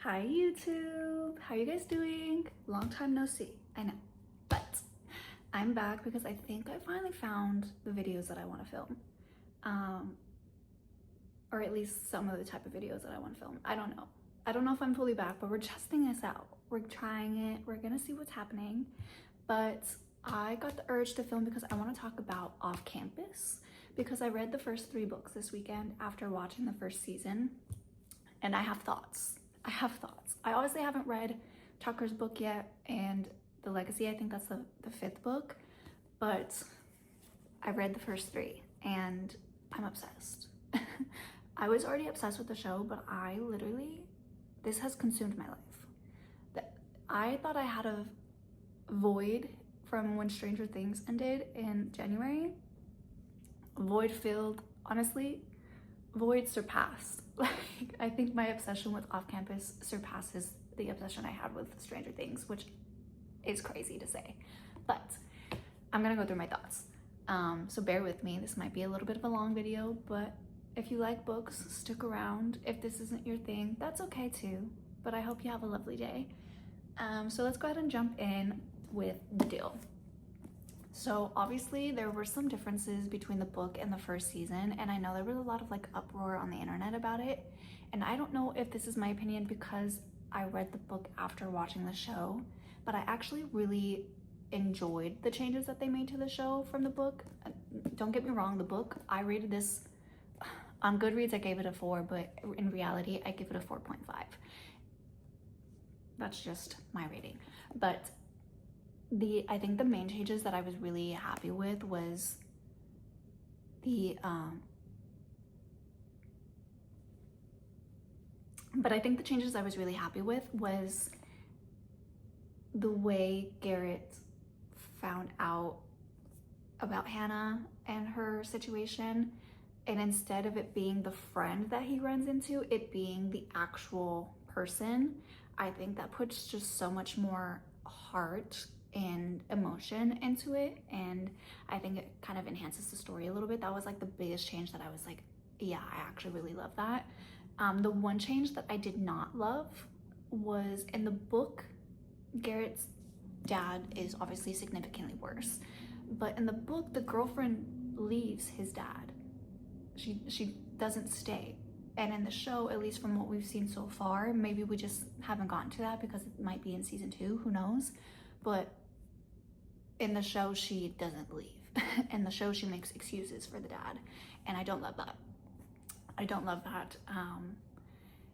Hi YouTube, how you guys doing? Long time no see, I know, but I'm back because I think I finally found the videos that I want to film, or at least some of the type of videos that I want to film. I don't know if I'm fully back, but we're testing this out. We're trying it, we're gonna see what's happening, but I got the urge to film because I want to talk about Off Campus, because I read the first 3 books this weekend after watching the first season, and I have thoughts. I obviously haven't read Tucker's book yet, and The Legacy, I think that's the 5th book, but I read the first 3 and I'm obsessed. I was already obsessed with the show, but this has consumed my life. I thought I had a void from when Stranger Things ended in January. Void filled, honestly, void surpassed. Like, I think my obsession with Off Campus surpasses the obsession I had with Stranger Things, which is crazy to say, but I'm gonna go through my thoughts. So bear with me. This might be a little bit of a long video, but if you like books, stick around. If this isn't your thing, that's okay too, but I hope you have a lovely day. So let's go ahead and jump in with the deal. So obviously there were some differences between the book and the first season, and I know there was a lot of like uproar on the internet about it, and I don't know if this is my opinion because I read the book after watching the show, but I actually really enjoyed the changes that they made to the show from the book. Don't get me wrong, the book, I rated this on Goodreads, I gave it a 4, but in reality I give it a 4.5. That's just my rating. But I think the main changes that I was really happy with was the way Garrett found out about Hannah and her situation, and instead of it being the friend that he runs into, it being the actual person. I think that puts just so much more heart and emotion into it, and I think it kind of enhances the story a little bit. That was like the biggest change that I was like, yeah, I actually really love that. The one change that I did not love was in the book, Garrett's dad is obviously significantly worse, but in the book the girlfriend leaves his dad. She doesn't stay. And in the show, at least from what we've seen so far, maybe we just haven't gotten to that because it might be in season 2, who knows, but in the show she doesn't leave. In the show she makes excuses for the dad, and I don't love that.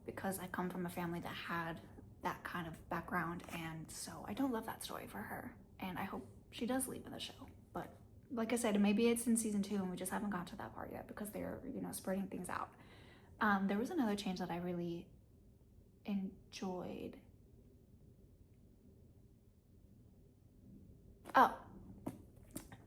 Because I come from a family that had that kind of background, and so I don't love that story for her, and I hope she does leave in the show. But like I said, maybe it's in season 2 and we just haven't got to that part yet because they're, spreading things out. There was another change that I really enjoyed. Oh,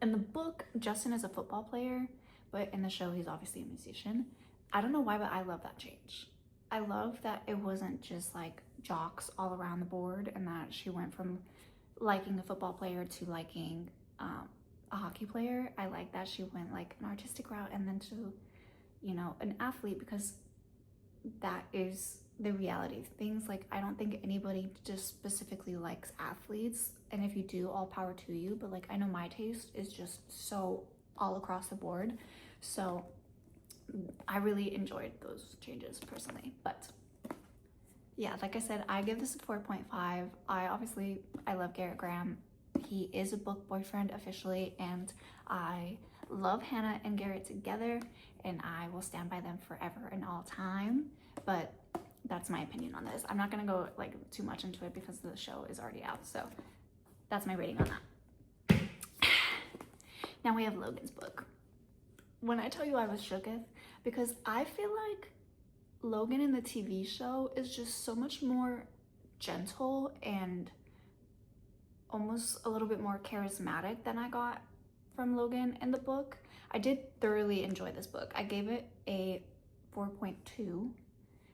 in the book, Justin is a football player, but in the show, he's obviously a musician. I don't know why, but I love that change. I love that it wasn't just like jocks all around the board, and that she went from liking a football player to liking a hockey player. I like that she went like an artistic route and then to, an athlete, because that is the reality of things. Like, I don't think anybody just specifically likes athletes, and if you do, all power to you, but like, I know my taste is just so all across the board. So I really enjoyed those changes personally. But yeah, like I said, I give this a 4.5. I love Garrett Graham. He is a book boyfriend officially, and I love Hannah and Garrett together, and I will stand by them forever and all time. But that's my opinion on this. I'm not gonna go like too much into it because the show is already out, so that's my rating on that. Now we have Logan's book. When I tell you I was shooketh, because I feel like Logan in the TV show is just so much more gentle and almost a little bit more charismatic than I got from Logan in the book. I did thoroughly enjoy this book. I gave it a 4.2,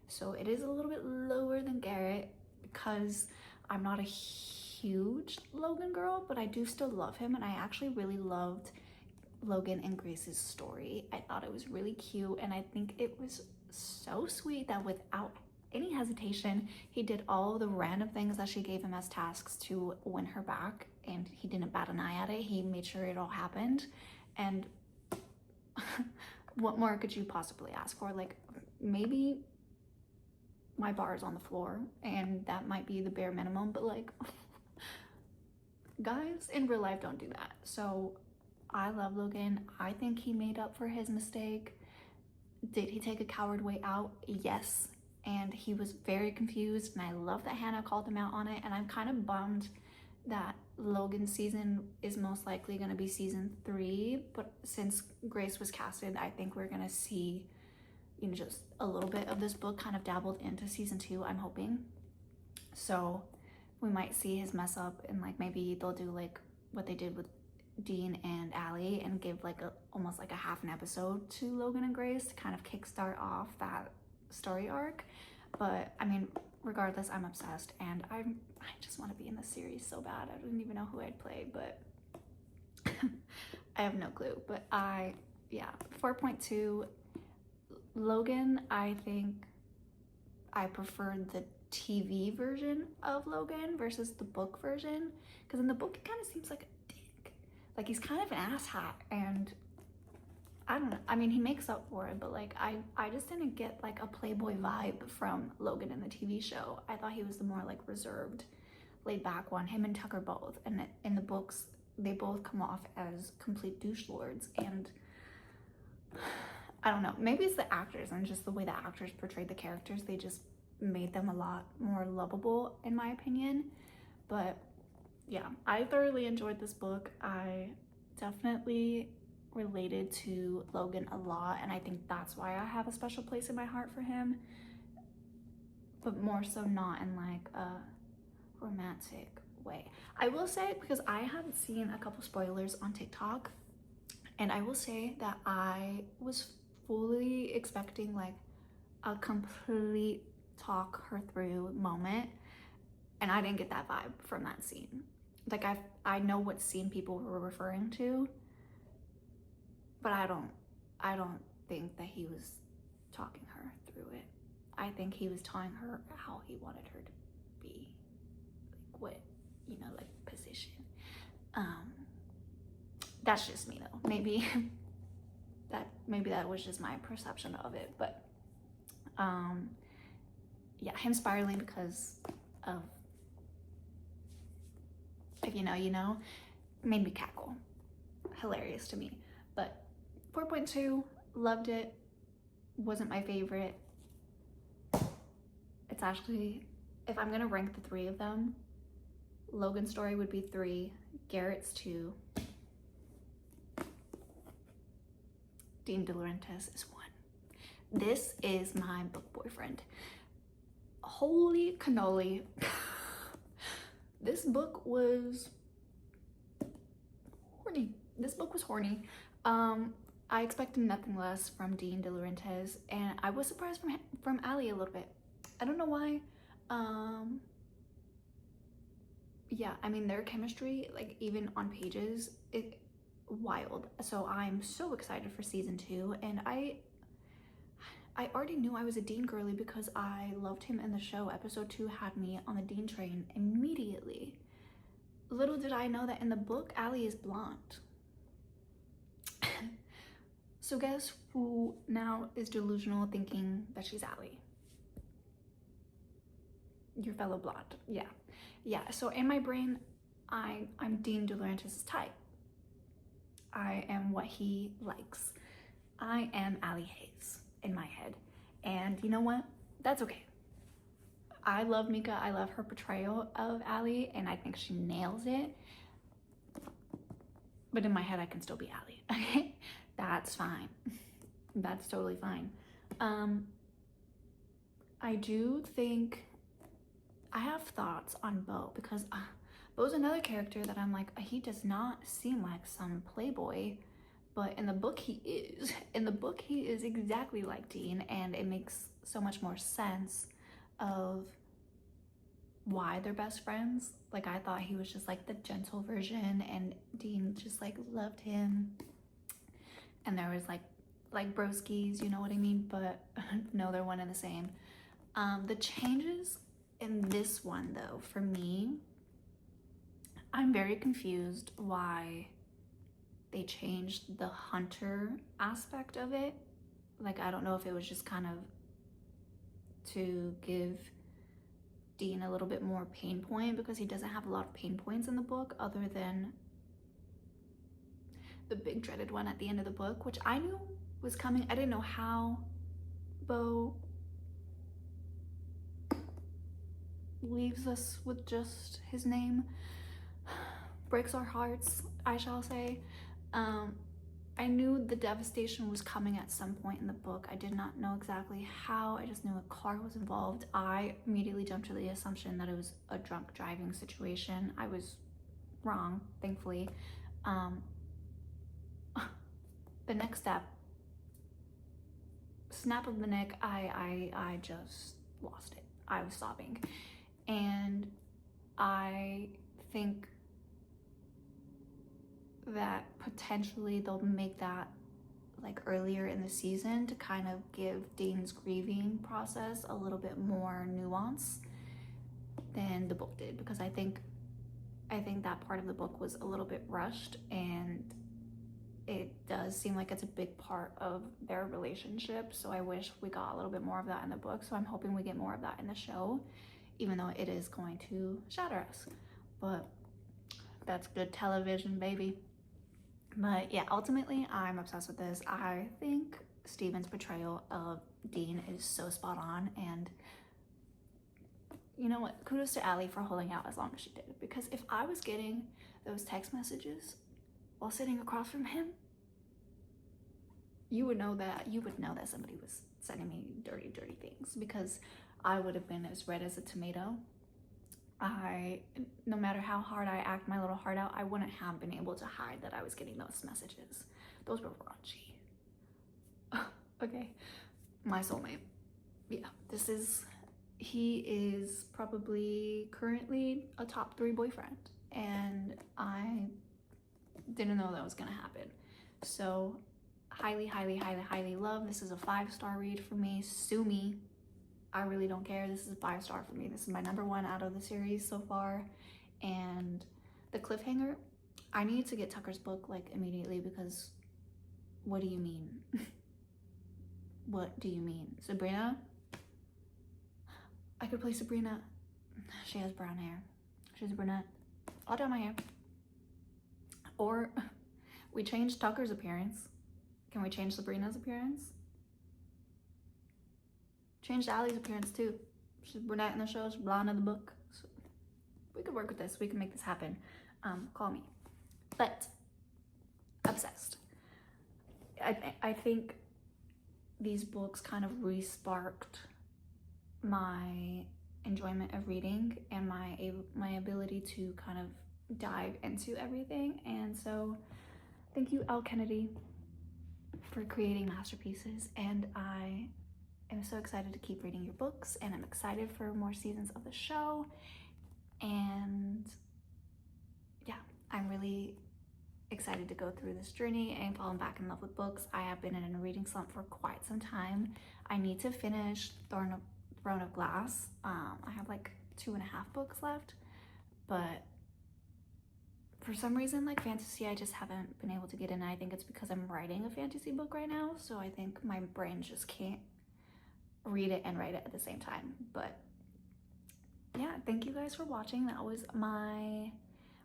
so it is a little bit lower than Garrett because I'm not a huge Logan girl, but I do still love him, and I actually really loved Logan and Grace's story. I thought it was really cute, and I think it was so sweet that without any hesitation. He did all the random things that she gave him as tasks to win her back, and he didn't bat an eye at it. He made sure it all happened. And what more could you possibly ask for? Like, maybe my bar is on the floor and that might be the bare minimum, but like, guys in real life don't do that. So I love Logan. I think he made up for his mistake. Did he take a coward way out? Yes. And he was very confused, and I love that Hannah called him out on it. And I'm kind of bummed that Logan's season is most likely going to be season 3, but since Grace was casted, I think we're going to see, you know, just a little bit of this book kind of dabbled into season 2, I'm hoping. So we might see his mess up, and like maybe they'll do like what they did with Dean and Allie and give like almost like a half an episode to Logan and Grace to kind of kickstart off that story arc. But I mean, regardless, I'm obsessed, and I just want to be in this series so bad. I didn't even know who I'd play, but I have no clue. But yeah, 4.2 Logan. I think I preferred the TV version of Logan versus the book version, because in the book he kind of seems like a dick. Like, he's kind of an asshat, and I don't know. I mean, he makes up for it, but like I just didn't get like a playboy vibe from Logan in the TV show. I thought he was the more like reserved, laid back one. Him and Tucker both. And in the books, they both come off as complete douche lords. And I don't know. Maybe it's the actors and just the way the actors portrayed the characters. They just made them a lot more lovable, in my opinion. But yeah, I thoroughly enjoyed this book. I definitely related to Logan a lot, and I think that's why I have a special place in my heart for him, but more so not in like a romantic way. I will say, because I haven't seen a couple spoilers on TikTok, and I will say that I was fully expecting like a complete talk her through moment, and I didn't get that vibe from that scene. Like, I know what scene people were referring to, but I don't think that he was talking her through it. I think he was telling her how he wanted her to be, like what, you know, like position. That's just me though. Maybe that was just my perception of it. But yeah, him spiraling because of, if you know, you know, made me cackle. Hilarious to me. But 4.2, loved it. Wasn't my favorite. It's actually, if I'm gonna rank the 3 of them, Logan's story would be 3, Garrett's 2, Dean De Laurentiis is 1. This is my book boyfriend. Holy cannoli. This book was horny. This book was horny. I expected nothing less from Dean De Laurentiis, and I was surprised from Allie a little bit. I don't know why. Yeah, I mean, their chemistry, like even on pages, it wild. So I'm so excited for season 2, and I already knew I was a Dean girly because I loved him in the show. Episode 2 had me on the Dean train immediately. Little did I know that in the book, Allie is blonde. So guess who now is delusional thinking that she's Allie? Your fellow blonde. Yeah. So in my brain, I'm Dean De Laurentiis' type. I am what he likes. I am Allie Hayes in my head. And you know what? That's okay. I love Mika. I love her portrayal of Allie, and I think she nails it. But in my head, I can still be Allie. Okay? That's fine. That's totally fine. I do think I have thoughts on Beau, because Beau's another character that I'm like, he does not seem like some playboy, but in the book he is. In the book he is exactly like Dean, and it makes so much more sense of why they're best friends. Like, I thought he was just like the gentle version, and Dean just like loved him, and there was like broskies, you know what I mean? But no, they're one and the same. The changes in this one, though, for me, I'm very confused why they changed the hunter aspect of it. Like, I don't know if it was just kind of to give Dean a little bit more pain point, because he doesn't have a lot of pain points in the book other than the big dreaded one at the end of the book, which I knew was coming. I didn't know how Bo leaves us with just his name. Breaks our hearts, I shall say. I knew the devastation was coming at some point in the book. I did not know exactly how. I just knew a car was involved. I immediately jumped to the assumption that it was a drunk driving situation. I was wrong, thankfully. The next step, snap of the neck, I just lost it. I was sobbing. And I think that potentially they'll make that like earlier in the season to kind of give Dean's grieving process a little bit more nuance than the book did, because I think that part of the book was a little bit rushed, and it does seem like it's a big part of their relationship. So I wish we got a little bit more of that in the book. So I'm hoping we get more of that in the show, even though it is going to shatter us. But that's good television, baby. But yeah, ultimately, I'm obsessed with this. I think Steven's portrayal of Dean is so spot on. And you know what? Kudos to Allie for holding out as long as she did. Because if I was getting those text messages while sitting across from him, you would know that somebody was sending me dirty things, because I would have been as red as a tomato. No matter how hard I act my little heart out, I wouldn't have been able to hide that I was getting those messages. Those were raunchy. Okay, my soulmate. Yeah, he is probably currently a top 3 boyfriend, and I didn't know that was gonna happen. So highly love. This is a 5-star read for me. Sue me. I really don't care. This is a 5-star for me. This is my #1 out of the series so far. And the cliffhanger, I need to get Tucker's book like immediately, because what do you mean? What do you mean? Sabrina? I could play Sabrina. She has brown hair. She's a brunette. I'll dye my hair. Or we change Tucker's appearance. Can we change Sabrina's appearance? Changed Allie's appearance too. She's brunette in the show, she's blonde in the book. So we could work with this. We can make this happen. Call me. But obsessed. I think these books kind of re-sparked my enjoyment of reading and my ability to kind of dive into everything. And so thank you, Elle Kennedy, for creating masterpieces. And I am so excited to keep reading your books, and I'm excited for more seasons of the show. And yeah, I'm really excited to go through this journey and falling back in love with books. I have been in a reading slump for quite some time. I need to finish Throne of Glass. I have like 2.5 books left, but for some reason, like fantasy, I just haven't been able to get in. I think it's because I'm writing a fantasy book right now, so I think my brain just can't read it and write it at the same time. But yeah, thank you guys for watching. That was my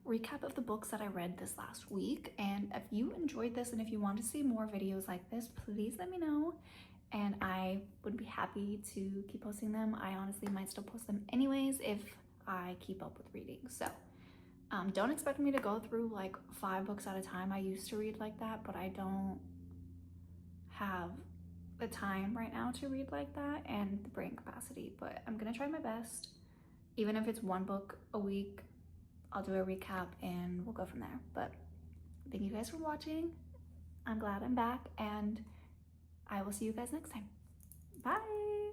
recap of the books that I read this last week. And if you enjoyed this and if you want to see more videos like this, please let me know, and I would be happy to keep posting them. I honestly might still post them anyways if I keep up with reading. So don't expect me to go through like 5 books at a time. I used to read like that, but I don't have the time right now to read like that and the brain capacity. But I'm gonna try my best. Even if it's 1 book a week, I'll do a recap and we'll go from there. But thank you guys for watching. I'm glad I'm back, and I will see you guys next time. Bye.